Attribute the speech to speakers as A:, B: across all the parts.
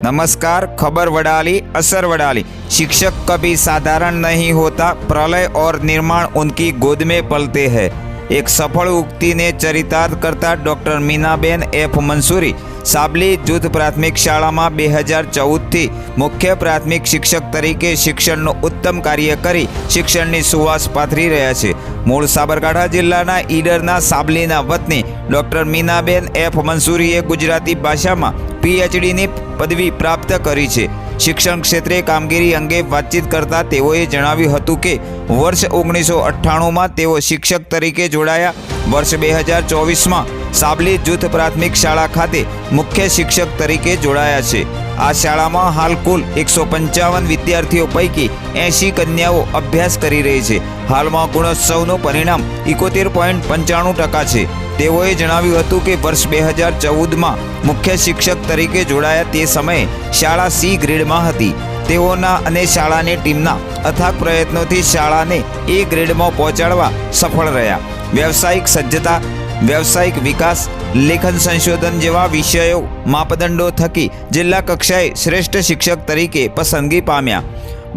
A: नमस्कार। खबर वडाली, असर वडाली। शिक्षक कभी साधारण नहीं होता, प्रलय और निर्माण उनकी गोद में पलते हैं। एक सफल उक्ति ने चरितार्थ करता डॉक्टर मीनाबेन एफ मंसूरी साबली जूथ प्राथमिक शाला में 2014 थी मुख्य प्राथमिक शिक्षक तरीके शिक्षण उत्तम कार्य करी शिक्षण सुवास पाथरी रह्या छे। मूळ साबरकांठा जिल्लाना ईडरना साबलीना वतनी डॉक्टर मीनाबेन एफ मंसूरीए गुजराती भाषा में PhD ની પદવી પ્રાપ્ત કરી છે। શિક્ષણ ક્ષેત્રે કામગીરી અંગે વાતચીત કરતા તેઓએ જણાવ્યું હતું કે વર્ષ 1998માં તેઓ શિક્ષક તરીકે જોડાયા। વર્ષ 2024માં સાબલી જૂથ પ્રાથમિક શાળા ખાતે મુખ્ય શિક્ષક તરીકે જોડાયા છે। આ શાળામાં હાલ કુલ 155 વિદ્યાર્થીઓ પૈકી 80 કન્યાઓ અભ્યાસ કરી રહી છે। હાલમાં ગુણોત્સવનું પરિણામ 71.95% છે। તેઓએ જણાવ્યું હતું કે વર્ષ 2014માં મુખ્ય શિક્ષક તરીકે જોડાયા તે સમયે શાળા C ગ્રેડમાં હતી। તેઓના અને શાળાની ટીમના અથાગ પ્રયત્નોથી શાળાને A ગ્રેડમાં પહોંચાડવા સફળ રહ્યા। વ્યવસાયિક સજ્જતા, વ્યવસાયિક વિકાસ, લેખન સંશોધન જેવા વિષયો માપદંડો થકી જિલ્લા કક્ષાએ શ્રેષ્ઠ શિક્ષક તરીકે પસંદગી પામ્યા।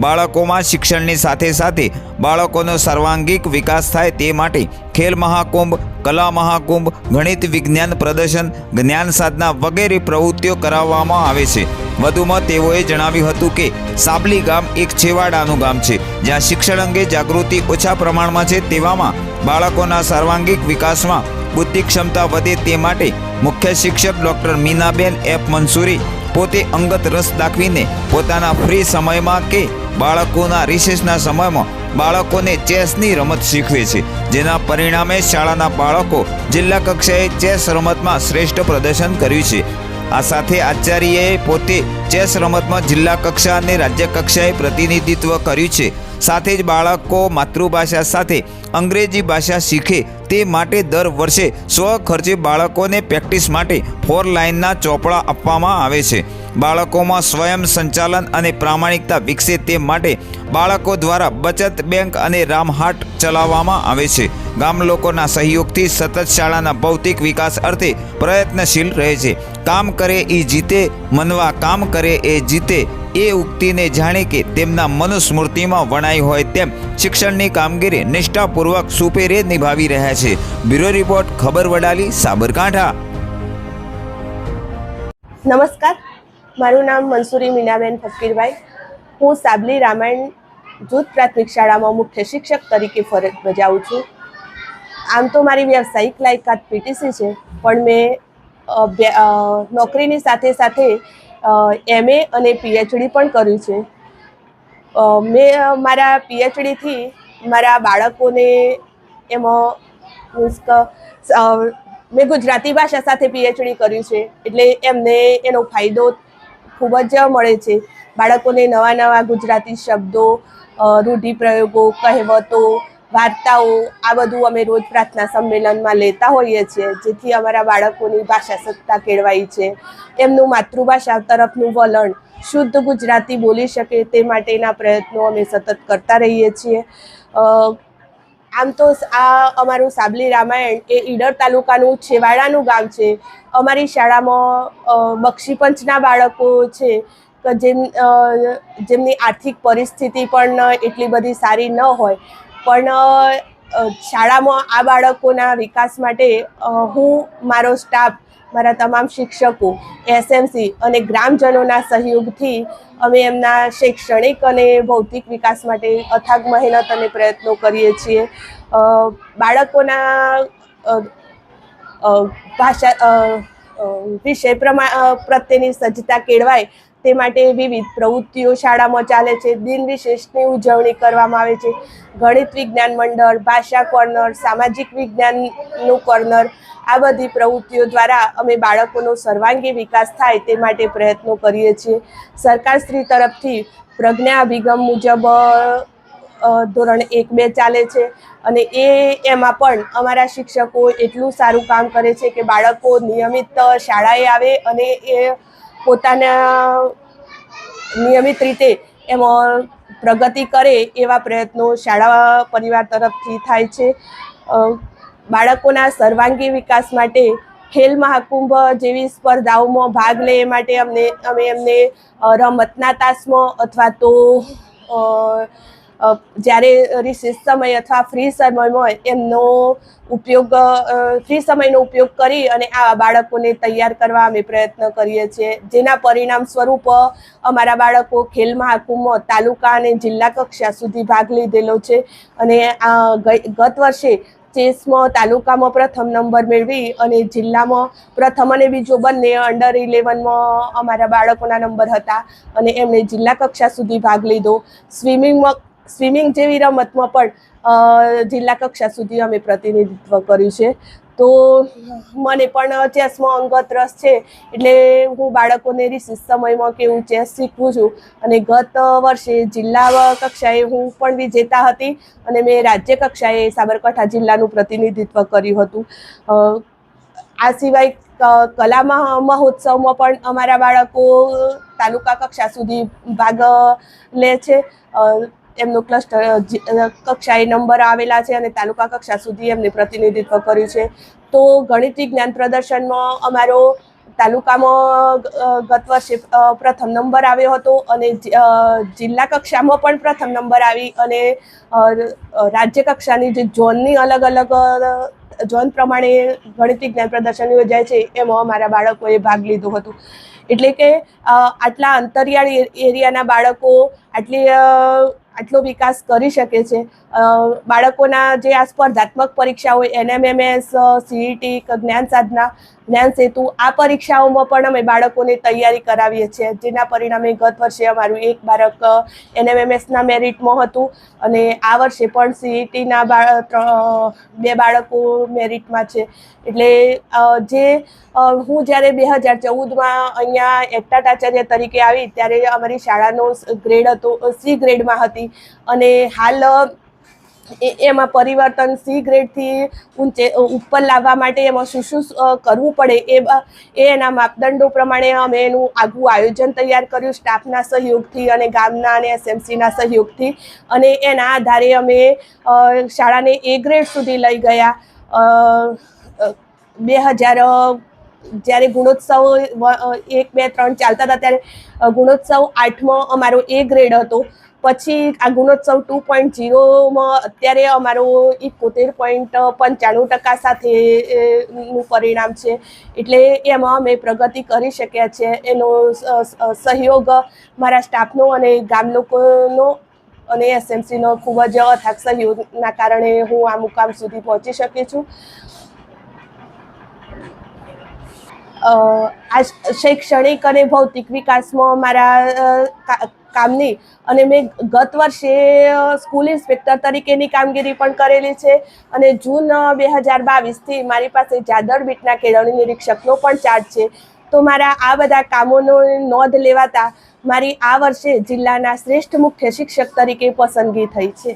A: બાળકોમાં શિક્ષણની સાથે સાથે બાળકોનો સર્વાંગીક વિકાસ થાય તે માટે ખેલ મહાકુંભ, કલા મહાકુંભ, ગણિત વિજ્ઞાન પ્રદર્શન, જ્ઞાન સાધના વગેરે પ્રવૃત્તિઓ કરાવવામાં આવે છે। વધુમાં તેઓએ જણાવ્યું હતું કે સાબલી ગામ એક છેવાડાનું ગામ છે જ્યાં શિક્ષણ અંગે જાગૃતિ ઓછા પ્રમાણમાં છે। તેવામાં બાળકોના સર્વાંગીક વિકાસમાં બુદ્ધિ ક્ષમતા વધે તે માટે મુખ્ય શિક્ષક ડૉક્ટર મીનાબેન એફ મંસૂરી પોતે અંગત રસ દાખવીને પોતાના ફ્રી સમયમાં કે બાળકોના રિસેસના સમયમાં બાળકોને ચેસની રમત શીખવે છે, જેના પરિણામે શાળાના બાળકો જિલ્લા કક્ષાએ ચેસ રમતમાં શ્રેષ્ઠ પ્રદર્શન કર્યું છે। આ સાથે આચાર્યએ પોતે ચેસ રમતમાં જિલ્લા કક્ષા અને રાજ્ય કક્ષાએ પ્રતિનિધિત્વ કર્યું છે। સાથે જ બાળકો માતૃભાષા સાથે અંગ્રેજી ભાષા શીખે તે માટે દર વર્ષે સ્વખર્ચે બાળકોને પ્રેક્ટિસ માટે 4 લાઇનના ચોપડા આપવામાં આવે છે। બાળકોમાં સ્વયં સંચાલન અને પ્રામાણિકતા વિકસે તે માટે બાળકો દ્વારા બચત બેંક અને રામહાટ ચલાવવામાં આવે છે। ગામ લોકોના સહયોગથી સતત શાળાના ભૌતિક વિકાસ અર્થે પ્રયત્નશીલ રહે છે। કામ કરે એ જીતે, મનવા કામ કરે એ જીતે એ ઉક્તિને જાણે કે તેમના મનુસ્મૃતિમાં વણાઈ હોય તેમ શિક્ષણની કામગીરી નિષ્ઠાપૂર્વક સુપેરે નિભાવી રહ્યા છે। બ્યુરો રિપોર્ટ, ખબર વડાલી, સાબરકાંઠા।
B: નમસ્કાર, મારું નામ મંસૂરી મીનાબેન ફકીરભાઈ। હું સાબલી રામાયણ જૂથ પ્રાથમિક શાળામાં મુખ્ય શિક્ષક તરીકે ફરજ બજાવું છું। આમ તો મારી વ્યવસાયિક લાયકાત PTC છે, પણ મેં નોકરીની સાથે સાથે MA અને PhD પણ કર્યું છે। મેં મારા PhD થી મારા બાળકોને એમાં મેં ગુજરાતી ભાષા સાથે PhD કર્યું છે, એટલે એમને એનો ફાયદો ખૂબ જ મળે છે। બાળકોને નવા નવા ગુજરાતી શબ્દો, રૂઢિપ્રયોગો, કહેવતો, વાર્તાઓ આ બધું અમે રોજ પ્રાર્થના સંમેલનમાં લેતા હોઈએ છીએ, જેથી અમારા બાળકોની ભાષા સત્તા કેળવાય છે। એમનું માતૃભાષા તરફનું વલણ શુદ્ધ ગુજરાતી બોલી શકે તે માટેના પ્રયત્નો અમે સતત કરતા રહીએ છીએ। આમ તો આ અમારું સાબલી રામાયણ એ ઈડર તાલુકાનું છેવાડાનું ગામ છે। અમારી શાળામાં બક્ષીપંચના બાળકો છે કે જેમની આર્થિક પરિસ્થિતિ પણ એટલી બધી સારી ન હોય, પણ શાળામાં આ બાળકોના વિકાસ માટે હું, મારો સ્ટાફ, મારા તમામ શિક્ષકો, SMC અને ગ્રામજનોના સહયોગથી અમે એમના શૈક્ષણિક અને ભૌતિક વિકાસ માટે અથાગ મહેનત અને પ્રયત્નો કરીએ છીએ। બાળકોના ભાષા વિષય પ્રત્યેની સજ્જતા કેળવાય તે માટે વિવિધ પ્રવૃત્તિઓ શાળામાં ચાલે છે। દિન વિશેષની ઉજવણી કરવામાં આવે છે। ગણિત વિજ્ઞાન મંડળ, ભાષા કોર્નર, સામાજિક વિજ્ઞાનનું કોર્નર, આ બધી પ્રવૃત્તિઓ દ્વારા અમે બાળકોનો સર્વાંગી વિકાસ થાય તે માટે પ્રયત્નો કરીએ છીએ। સરકારશ્રી તરફથી પ્રજ્ઞા અભિગમ મુજબ ધોરણ 1-2 ચાલે છે, અને એમાં પણ અમારા શિક્ષકો એટલું સારું કામ કરે છે કે બાળકો નિયમિત શાળાએ આવે અને એ પોતાના નિયમિત રીતે એમાં પ્રગતિ કરે એવા પ્રયત્નો શાળા પરિવાર તરફથી થાય છે। બાળકોના સર્વાંગી વિકાસ માટે ખેલ મહાકુંભ જેવી સ્પર્ધાઓમાં ભાગ લે એ માટે અમે એમને રમતના તાસમાં અથવા તો જ્યારે રિસેસ સમય અથવા ફ્રી સમયમાં એમનો ઉપયોગ ફ્રી સમયનો ઉપયોગ કરી અને આવા બાળકોને તૈયાર કરવા અમે પ્રયત્ન કરીએ છીએ, જેના પરિણામ સ્વરૂપ અમારા બાળકો ખેલ મહાકુંભમાં તાલુકા અને જિલ્લા કક્ષા સુધી ભાગ લીધેલો છે. અને ગત વર્ષે ચેસમાં તાલુકામાં પ્રથમ નંબર મેળવી અને જિલ્લામાં પ્રથમ અને બીજો બંને અંડર 11માં અમારા બાળકોના નંબર હતા અને એમણે જિલ્લા કક્ષા સુધી ભાગ લીધો. સ્વિમિંગ જેવી રમતમાં પણ જિલ્લા કક્ષા સુધી અમે પ્રતિનિધિત્વ કર્યું છે. તો મને પણ ચેસમાં અંગત રસ છે, એટલે હું બાળકોને રિસેસ સમયમાં કેવું ચેસ શીખવું છું. અને ગત વર્ષે જિલ્લા કક્ષાએ હું પણ વિજેતા હતી અને મેં રાજ્ય કક્ષાએ સાબરકાંઠા જિલ્લાનું પ્રતિનિધિત્વ કર્યું હતું. આ સિવાય કલા મહોત્સવમાં પણ અમારા બાળકો તાલુકા કક્ષા સુધી ભાગ લે છે. એમનો ક્લસ્ટર કક્ષાએ નંબર આવેલા છે અને તાલુકા કક્ષા સુધી એમને પ્રતિનિધિત્વ કર્યું છે. તો ગણિત વિજ્ઞાન પ્રદર્શનમાં અમારો તાલુકામાં ગત વર્ષે પ્રથમ નંબર આવ્યો હતો અને જિલ્લા કક્ષામાં પણ પ્રથમ નંબર આવી અને રાજ્ય કક્ષાની જે ઝોનની અલગ અલગ ઝોન પ્રમાણે ગણિત વિજ્ઞાન પ્રદર્શન યોજાય છે એમાં અમારા બાળકોએ ભાગ લીધો હતો. એટલે કે આટલા અંતરિયાળ એરિયાના બાળકો આટલો વિકાસ કરી શકે છે. બાળકોના જે આ સ્પર્ધાત્મક પરીક્ષા હોય NMMS, CET, જ્ઞાન સાધના, જ્ઞાન સેતુ, આ પરીક્ષાઓમાં પણ અમે બાળકોને તૈયારી કરાવીએ છીએ, જેના પરિણામે ગત વર્ષે અમારું એક બાળક NMMSના મેરિટમાં હતું અને આ વર્ષે પણ CETના 2 બાળકો મેરિટમાં છે. એટલે હું જ્યારે 2014માં અહીંયા એક્ટાટ આચાર્ય તરીકે આવી ત્યારે અમારી શાળાનો ગ્રેડ હતો C ગ્રેડમાં હતી અને હાલ એમાં પરિવર્તન C ગ્રેડથી ઉપર લાવવા માટે એમાં શું કરવું પડે એ એના માપદંડો પ્રમાણે અમે એનું આગવું આયોજન તૈયાર કર્યું સ્ટાફના સહયોગથી અને ગામના અને SMCના સહયોગથી. અને એના આધારે અમે શાળાને A ગ્રેડ સુધી લઈ ગયા. 2000 જ્યારે ગુણોત્સવ 1, 2, 3 ચાલતા હતા ત્યારે ગુણોત્સવ 8માં અમારો A ગ્રેડ હતો. પછી આ ગુણોત્સવ 2.0માં અત્યારે અમારો 71.95% સાથેનું પરિણામ છે. એટલે એમાં અમે પ્રગતિ કરી શક્યા છે. એનો સહયોગ મારા સ્ટાફનો અને ગામ લોકોનો અને SMCનો ખૂબ જ અથાગ સહયોગના કારણે હું આ મુકામ સુધી પહોંચી શકી છું. આ શૈક્ષણિક અને ભૌતિક વિકાસમાં મારા કામની અને મેં ગત વર્ષે સ્કૂલ ઇન્સ્પેક્ટર તરીકેની કામગીરી પણ કરેલી છે અને જૂન 2022થી મારી પાસે જાદર બીટના કેળવણી નિરીક્ષકનો પણ ચાર્જ છે. તો મારા આ બધા કામોનો નોંધ લેવાતા મારી આ વર્ષે જિલ્લાના શ્રેષ્ઠ મુખ્ય શિક્ષક તરીકે પસંદગી થઈ છે.